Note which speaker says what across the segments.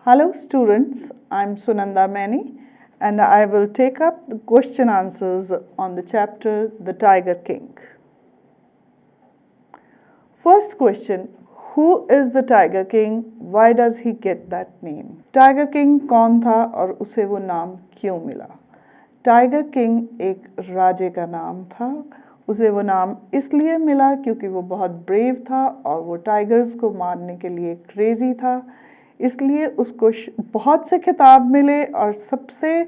Speaker 1: Hello students, I am Sunanda Mani and I will take up the question answers on the chapter The Tiger King. First question, who is the Tiger King? Why does he get that name? Tiger King कौन था और उसे वो नाम क्यों मिला? Tiger king एक राजे का नाम था। उसे वो नाम इसलिए मिला क्योंकि वो बहुत ब्रेव था और वो टाइगर्स को मारने के लिए क्रेजी था, इसलिए उसको बहुत से खिताब मिले और सबसे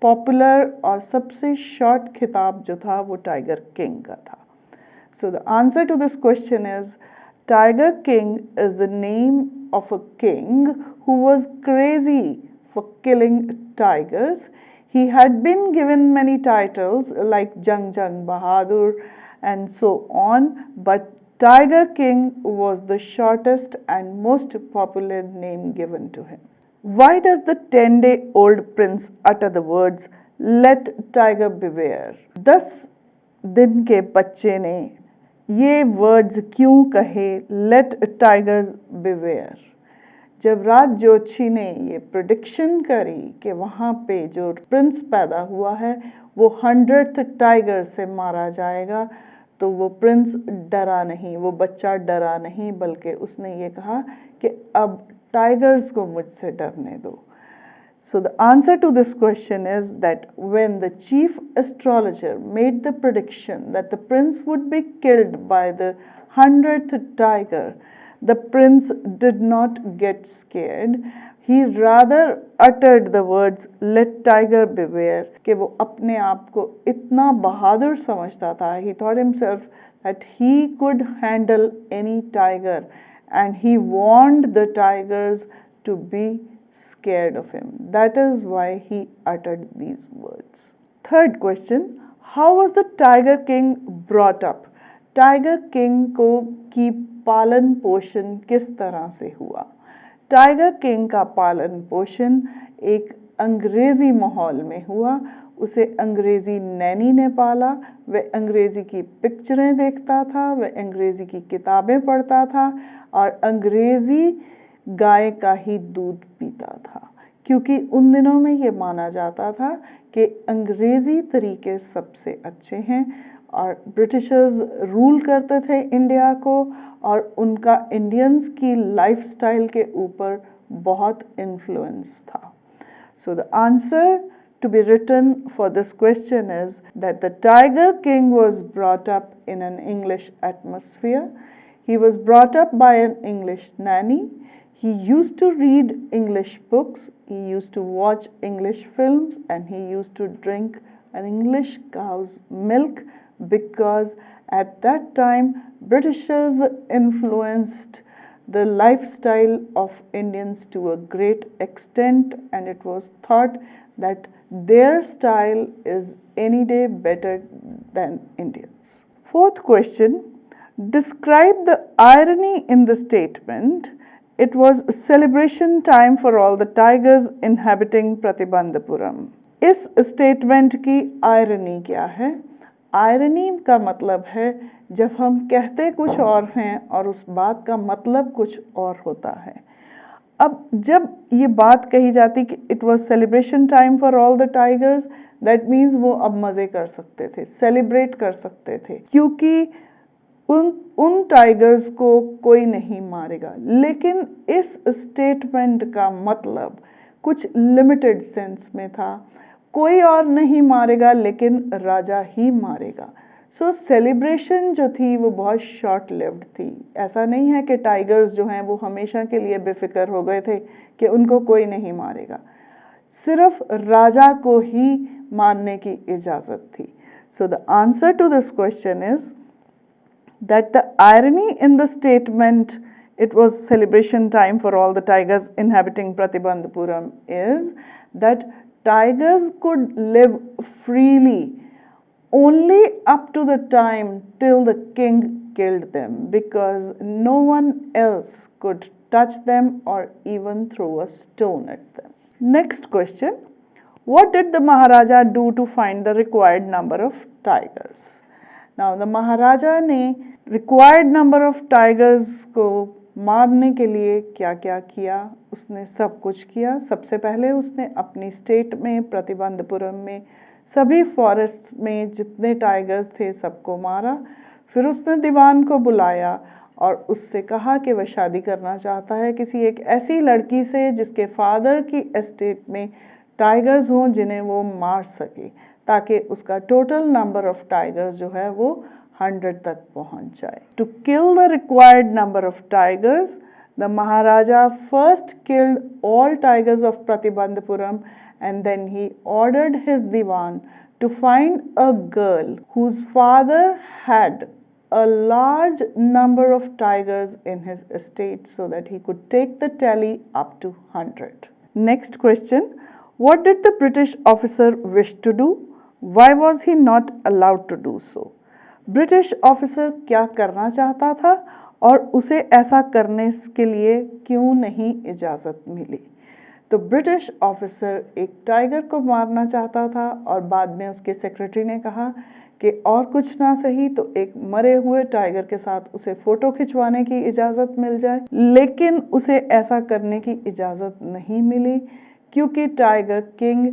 Speaker 1: पॉपुलर और सबसे शॉर्ट खिताब जो था वो टाइगर किंग का था। So the answer to this question is Tiger King is the name of a king who was crazy for killing tigers. He had been given many titles like Jung Jung Bahadur and so on, but Tiger King was the shortest and most popular name given to him. Why does the 10-day-old prince utter the words, "Let tiger beware"? 10 दिन के बच्चे ने ये words क्यों कहे, "Let tigers beware"? जब राज जोशी ने ये प्रेडिक्शन करी कि वहाँ पे जो प्रिंस पैदा हुआ है वो 100th टाइगर से मारा जाएगा, तो वो प्रिंस डरा नहीं, वो बच्चा डरा नहीं, बल्कि उसने ये कहा कि अब टाइगर्स को मुझसे डरने दो। So the answer to this question is that when the chief astrologer made the prediction that the prince would be killed by the 100th tiger, the prince did not get scared. He rather uttered the words "Let tiger beware" कि वो अपने आप को इतना बहादुर समझता था. He thought himself that he could handle any tiger and he warned the tigers to be scared of him. That is why he uttered these words. Third question, how was the Tiger King brought up? Tiger King की पालन पोषण किस तरह से हुआ? Tiger king का पालन पोषण एक अंग्रेजी माहौल में हुआ। उसे अंग्रेजी नैनी ने पाला, वह अंग्रेजी की पिक्चरें देखता था, वह अंग्रेजी की किताबें पढ़ता था और अंग्रेजी गाय का ही दूध पीता था, क्योंकि उन दिनों में ये माना जाता था कि अंग्रेजी तरीके सबसे अच्छे हैं और ब्रिटिशर्स रूल करते थे इंडिया को और उनका इंडियंस की लाइफस्टाइल के ऊपर बहुत इन्फ्लुएंस था। So the answer to be written for this question is that the Tiger King was brought up in an English atmosphere. He was brought up by an English nanny. He used to read English books, he used to watch English films, and he used to drink an English cow's milk because at that time Britishers influenced the lifestyle of Indians to a great extent, and it was thought that their style is any day better than Indians. Fourth question, describe the irony in the statement, "It was a celebration time for all the tigers inhabiting Pratibandhapuram." इस statement की irony क्या है? Irony का मतलब है जब हम कहते कुछ और हैं और उस बात का मतलब कुछ और होता है। अब जब ये बात कही जाती कि it was celebration time for all the tigers, that means वो अब मज़े कर सकते थे, सेलिब्रेट कर सकते थे, क्योंकि उन टाइगर्स को कोई नहीं मारेगा। लेकिन इस स्टेटमेंट का मतलब कुछ लिमिटेड सेंस में था, कोई और नहीं मारेगा लेकिन राजा ही मारेगा। सो सेलिब्रेशन जो थी वो बहुत शॉर्ट लिव्ड थी। ऐसा नहीं है कि टाइगर्स जो हैं वो हमेशा के लिए बेफिक्र हो गए थे कि उनको कोई नहीं मारेगा, सिर्फ राजा को ही मारने की इजाज़त थी। So the answer to this question is that the irony in the statement, "It was celebration time for all the tigers inhabiting Pratibandhapuram," is that tigers could live freely only up to the time till the king killed them, because no one else could touch them or even throw a stone at them. Next question, what did the Maharaja do to find the required number of tigers? Now the Maharaja ने required number of tigers को मारने के लिए क्या क्या किया, उसने सब कुछ किया। सबसे पहले उसने अपनी स्टेट में प्रतिबंधपुरम में सभी फॉरेस्ट में जितने टाइगर्स थे सबको मारा। फिर उसने दीवान को बुलाया और उससे कहा कि वह शादी करना चाहता है किसी एक ऐसी लड़की से जिसके फादर की एस्टेट में टाइगर्स हों जिन्हें वो मार सके, ताकि उसका टोटल नंबर ऑफ टाइगर्स जो है वो 100 तक पहुंच जाए। To kill the required number of tigers, the maharaja first killed all tigers of Pratibandhapuram and then he ordered his diwan to find a girl whose father had a large number of tigers in his estate so that he could take the tally up to 100. Next question, what did the British officer wish to do? Why was he not allowed to do so? British officer क्या करना चाहता था और उसे ऐसा करने के लिए क्यों नहीं इजाज़त मिली? तो ब्रिटिश ऑफिसर एक टाइगर को मारना चाहता था और बाद में उसके सेक्रेटरी ने कहा कि और कुछ ना सही तो एक मरे हुए टाइगर के साथ उसे फ़ोटो खिंचवाने की इजाज़त मिल जाए, लेकिन उसे ऐसा करने की इजाज़त नहीं मिली क्योंकि टाइगर किंग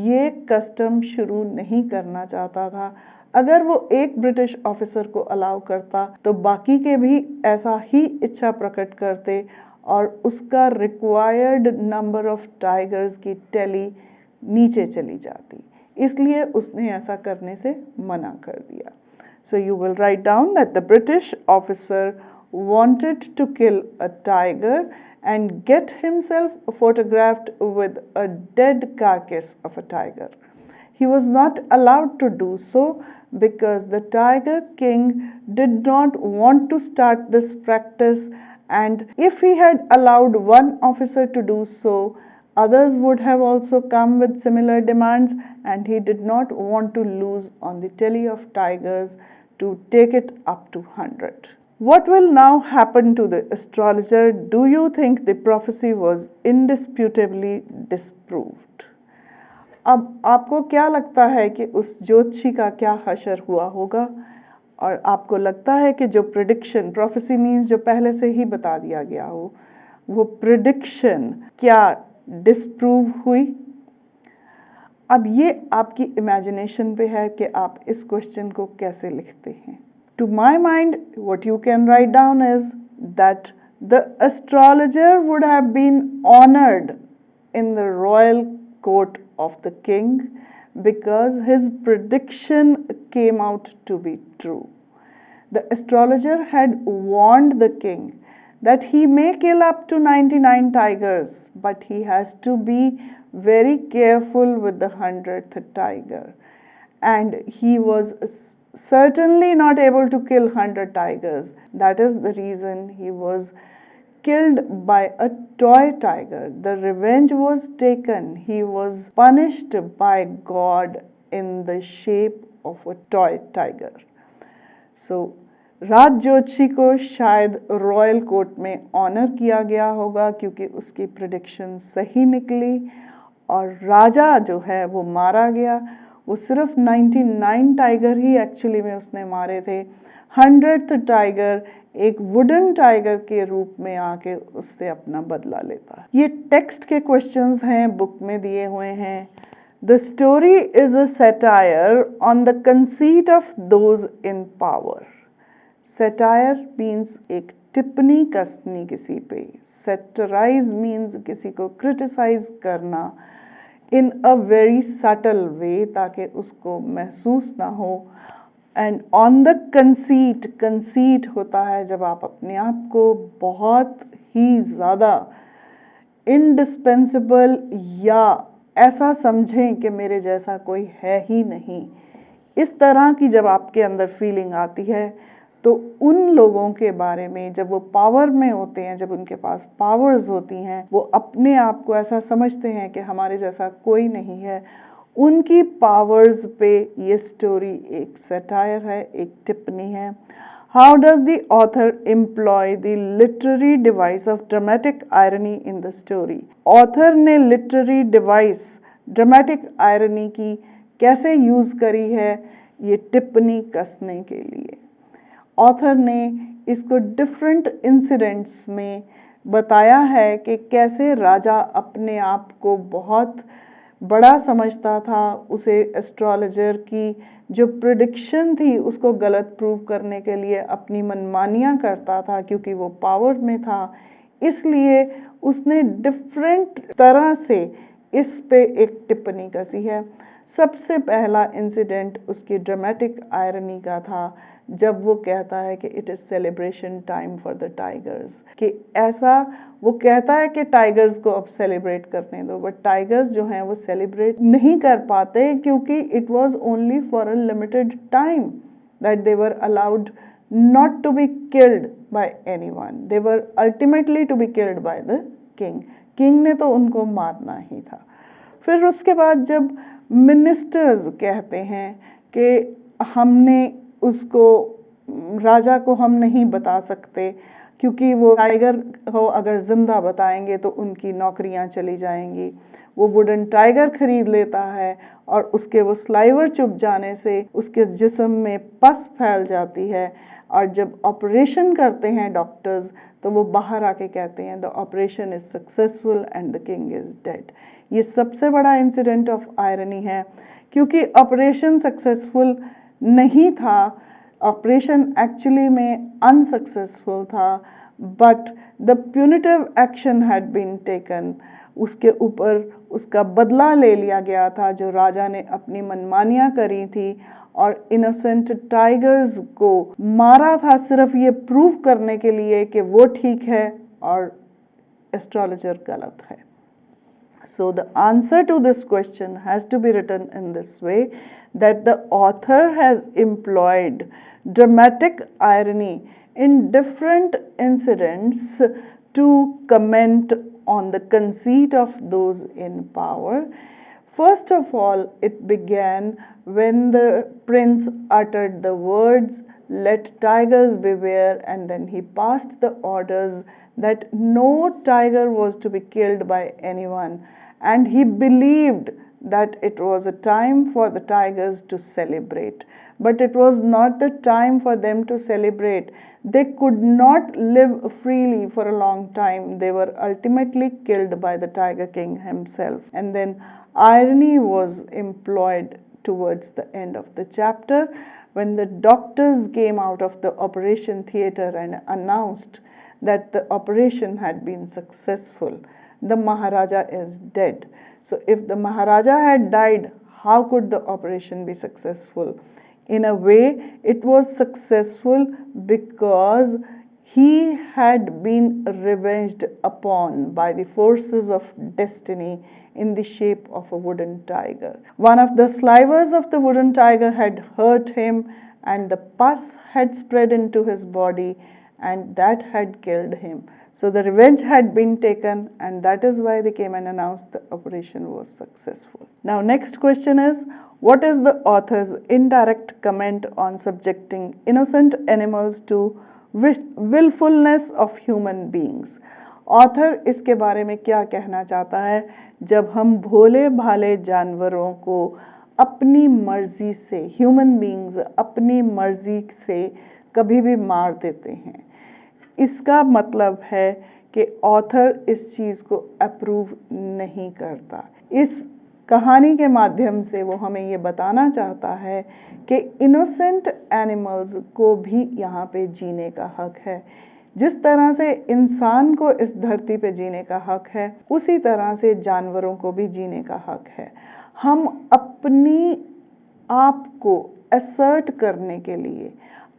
Speaker 1: ये कस्टम शुरू नहीं करना चाहता था। अगर वो एक ब्रिटिश ऑफिसर को अलाउ करता तो बाकी के भी ऐसा ही इच्छा प्रकट करते और उसका रिक्वायर्ड नंबर ऑफ टाइगर्स की टैली नीचे चली जाती, इसलिए उसने ऐसा करने से मना कर दिया। So you will write down that the British officer wanted to kill a tiger and get himself photographed with a dead carcass of a tiger. He was not allowed to do so because the Tiger King did not want to start this practice, and if he had allowed one officer to do so, others would have also come with similar demands, and he did not want to lose on the tally of tigers to take it up to 100. What will now happen to the astrologer? Do you think the prophecy was indisputably disproved? अब आपको क्या लगता है कि उस ज्योतिषी का क्या हशर हुआ होगा? और आपको लगता है कि जो प्रिडिक्शन, प्रोफेसी मीन्स जो पहले से ही बता दिया गया हो, वो प्रिडिक्शन क्या डिस्प्रूव हुई? अब ये आपकी इमेजिनेशन पे है कि आप इस क्वेश्चन को कैसे लिखते हैं। To my mind what you can write down is that the astrologer would have been honoured in the royal court of the king because his prediction came out to be true. The astrologer had warned the king that he may kill up to 99 tigers, but he has to be very careful with the 100th tiger. And he was certainly not able to kill 100 tigers. That is the reason he was killed by a toy tiger. The revenge was taken. He was punished by God in the shape of a toy tiger. So, राज ज्योतिषी को शायद royal court में honour किया गया होगा क्योंकि उसकी prediction सही निकली और राजा जो है वो मारा गया। वो सिर्फ 99 टाइगर ही एक्चुअली में उसने मारे थे। 100th टाइगर एक वुडन टाइगर के रूप में आके उससे अपना बदला लेता है। ये टेक्स्ट के क्वेश्चंस हैं, बुक में दिए हुए हैं। The story is a satire on the conceit of those in power. Satire means एक टिप्पणी कसनी किसी पे। सैटराइज मीन्स किसी को क्रिटिसाइज करना इन अ वेरी सटल वे ताकि उसको महसूस ना हो। And on the conceit, conceit होता है जब आप अपने आप को बहुत ही ज़्यादा इंडिस्पेंसिबल या ऐसा समझें कि मेरे जैसा कोई है ही नहीं, इस तरह की जब आपके अंदर फीलिंग आती है तो उन लोगों के बारे में जब वो पावर में होते हैं, जब उनके पास पावर्स होती हैं, वो अपने आप को ऐसा समझते हैं कि हमारे जैसा कोई नहीं है। उनकी पावर्स पे ये स्टोरी एक सैटायर है, एक टिप्पणी है। How does the author employ the literary device of dramatic irony in the story? Author ने लिटरेरी डिवाइस ड्रामेटिक आयरनी की कैसे यूज़ करी है ये टिप्पणी कसने के लिए? ऑथर ने इसको डिफरेंट इंसिडेंट्स में बताया है कि कैसे राजा अपने आप को बहुत बड़ा समझता था, उसे एस्ट्रोलॉजर की जो प्रिडिक्शन थी उसको गलत प्रूव करने के लिए अपनी मनमानियाँ करता था क्योंकि वो पावर में था। इसलिए उसने डिफरेंट तरह से इस पे एक टिप्पणी कसी है। सबसे पहला इंसिडेंट उसकी ड्रामेटिक आयरनी का था जब वो कहता है कि it is celebration time for the tigers, कि ऐसा वो कहता है कि टाइगर्स को अब सेलिब्रेट करने दो, बट टाइगर्स जो हैं वो सेलिब्रेट नहीं कर पाते क्योंकि it was only for a limited time that they were allowed not to be killed by anyone. They were ultimately to be killed by the king. King ने तो उनको मारना ही था। फिर उसके बाद जब मिनिस्टर्स कहते हैं कि हमने उसको, राजा को हम नहीं बता सकते क्योंकि वो टाइगर को अगर जिंदा बताएंगे तो उनकी नौकरियां चली जाएंगी। वो वुडन टाइगर खरीद लेता है और उसके वो स्लाइवर चुभ जाने से उसके जिस्म में पस फैल जाती है, और जब ऑपरेशन करते हैं डॉक्टर्स तो वो बाहर आके कहते हैं the operation is successful and the king is dead. ये सबसे बड़ा इंसिडेंट ऑफ आयरनी है क्योंकि ऑपरेशन सक्सेसफुल नहीं था, ऑपरेशन एक्चुअली में अनसक्सेसफुल था, but the punitive action had been taken. उसके ऊपर उसका बदला ले लिया गया था जो राजा ने अपनी मनमानियाँ करी थी और इनोसेंट टाइगर्स को मारा था सिर्फ ये प्रूव करने के लिए कि वो ठीक है और एस्ट्रोलॉजर गलत है। So the answer to this question has to be written in this way, that the author has employed dramatic irony in different incidents to comment on the conceit of those in power. First of all, it began when the prince uttered the words, "Let tigers beware," and then he passed the orders that no tiger was to be killed by anyone, and he believed that it was a time for the tigers to celebrate. But it was not the time for them to celebrate. They could not live freely for a long time. They were ultimately killed by the Tiger King himself. And then irony was employed towards the end of the chapter when the doctors came out of the operation theater and announced that the operation had been successful. The Maharaja is dead. So if the Maharaja had died, how could the operation be successful? In a way, it was successful because he had been revenged upon by the forces of destiny in the shape of a wooden tiger. One of the slivers of the wooden tiger had hurt him, and the pus had spread into his body, and that had killed him. So the revenge had been taken, and that is why they came and announced the operation was successful. Now next question is, what is the author's indirect comment on subjecting innocent animals to willfulness of human beings? Author इसके बारे में क्या कहना चाहता है जब हम भोले भाले जानवरों को अपनी मर्जी से, ह्यूमन बींग्स अपनी मर्जी से कभी भी मार देते हैं? इसका मतलब है कि ऑथर इस चीज़ को अप्रूव नहीं करता। इस कहानी के माध्यम से वो हमें ये बताना चाहता है कि इनोसेंट एनिमल्स को भी यहाँ पे जीने का हक है। जिस तरह से इंसान को इस धरती पे जीने का हक है, उसी तरह से जानवरों को भी जीने का हक है। हम अपनी आप को असर्ट करने के लिए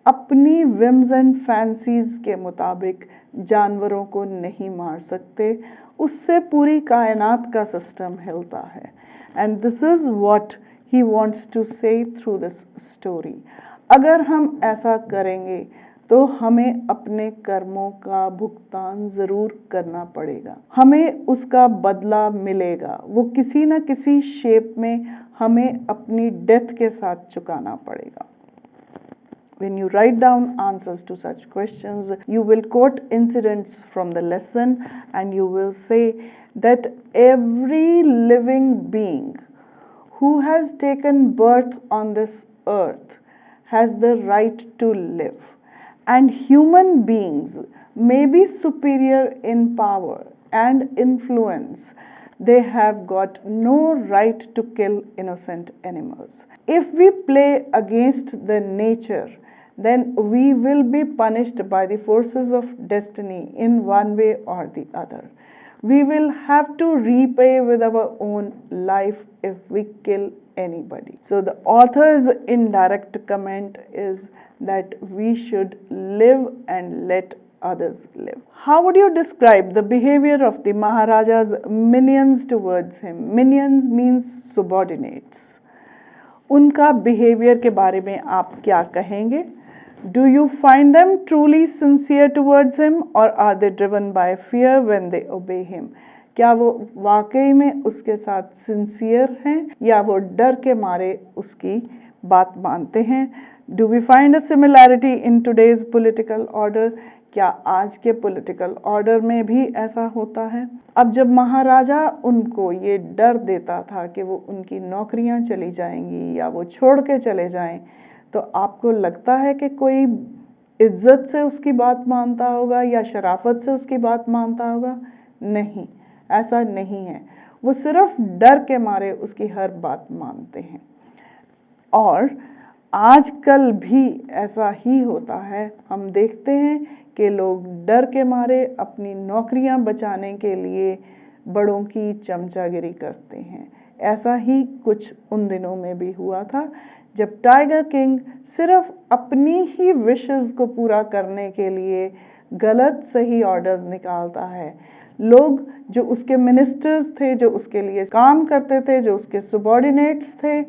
Speaker 1: अपनी विम्स एंड फैंसीज़ के मुताबिक जानवरों को नहीं मार सकते, उससे पूरी कायनात का सिस्टम हिलता है। And this is what he wants to say through this story. अगर हम ऐसा करेंगे तो हमें अपने कर्मों का भुगतान ज़रूर करना पड़ेगा, हमें उसका बदला मिलेगा, वो किसी न किसी शेप में हमें अपनी डेथ के साथ चुकाना पड़ेगा। When you write down answers to such questions, you will quote incidents from the lesson, and you will say that every living being who has taken birth on this earth has the right to live. and human beings may be superior in power and influence, they have got no right to kill innocent animals. If we play against the nature, then we will be punished by the forces of destiny in one way or the other. We will have to repay with our own life if we kill anybody. So the author's indirect comment is that we should live and let others live. How would you describe the behavior of the Maharaja's minions towards him? Minions means subordinates. उनका behaviour के बारे में आप क्या कहेंगे? Do you find them truly sincere towards him, or are they driven by fear when they obey him? क्या वो वाकई में उसके साथ सिंसियर हैं या वो डर के मारे उसकी बात मानते हैं? Do we find a similarity in today's political order? क्या आज के पॉलिटिकल ऑर्डर में भी ऐसा होता है? अब जब महाराजा उनको ये डर देता था कि वो उनकी नौकरियां चली जाएंगी या वो छोड़ के चले जाएं, तो आपको लगता है कि कोई इज्जत से उसकी बात मानता होगा या शराफत से उसकी बात मानता होगा? नहीं, ऐसा नहीं है। वो सिर्फ डर के मारे उसकी हर बात मानते हैं। और आजकल भी ऐसा ही होता है। हम देखते हैं कि लोग डर के मारे अपनी नौकरियां बचाने के लिए बड़ों की चमचागिरी करते हैं। ऐसा ही कुछ उन दिनों में भी हुआ था जब टाइगर किंग सिर्फ अपनी ही विशेस को पूरा करने के लिए गलत सही ऑर्डर्स निकालता है। लोग जो उसके मिनिस्टर्स थे, जो उसके लिए काम करते थे, जो उसके सबॉर्डिनेट्स थे,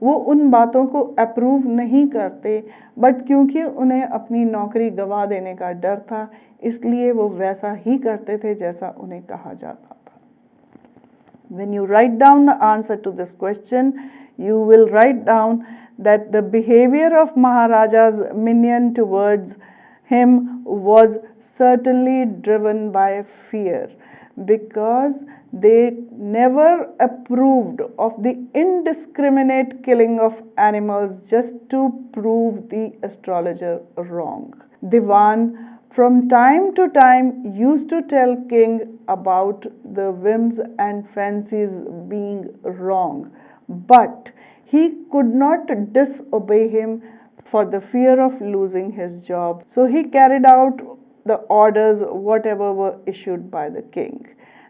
Speaker 1: वो उन बातों को अप्रूव नहीं करते, बट क्योंकि उन्हें अपनी नौकरी गंवा देने का डर था, इसलिए वो वैसा ही करते थे जैसा उन्हें कहा जाता था। When you write down the answer to this question, you will write down that the behavior of Maharaja's minion towards him was certainly driven by fear, because they never approved of the indiscriminate killing of animals just to prove the astrologer wrong. Diwan from time to time used to tell king about the whims and fancies being wrong, but he could not disobey him for the fear of losing his job. So he carried out the orders whatever were issued by the king.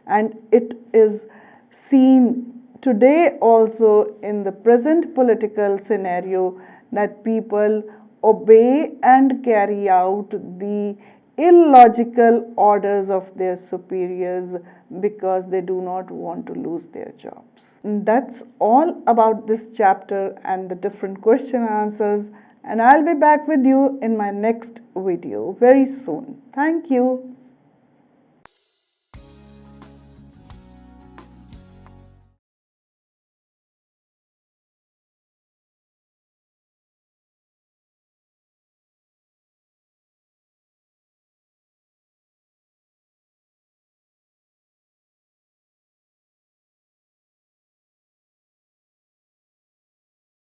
Speaker 1: And it is seen today also in the present political scenario that people obey and carry out the illogical orders of their superiors because they do not want to lose their jobs. And that's all about this chapter and the different question answers, and I'll be back with you in my next video very soon. Thank you.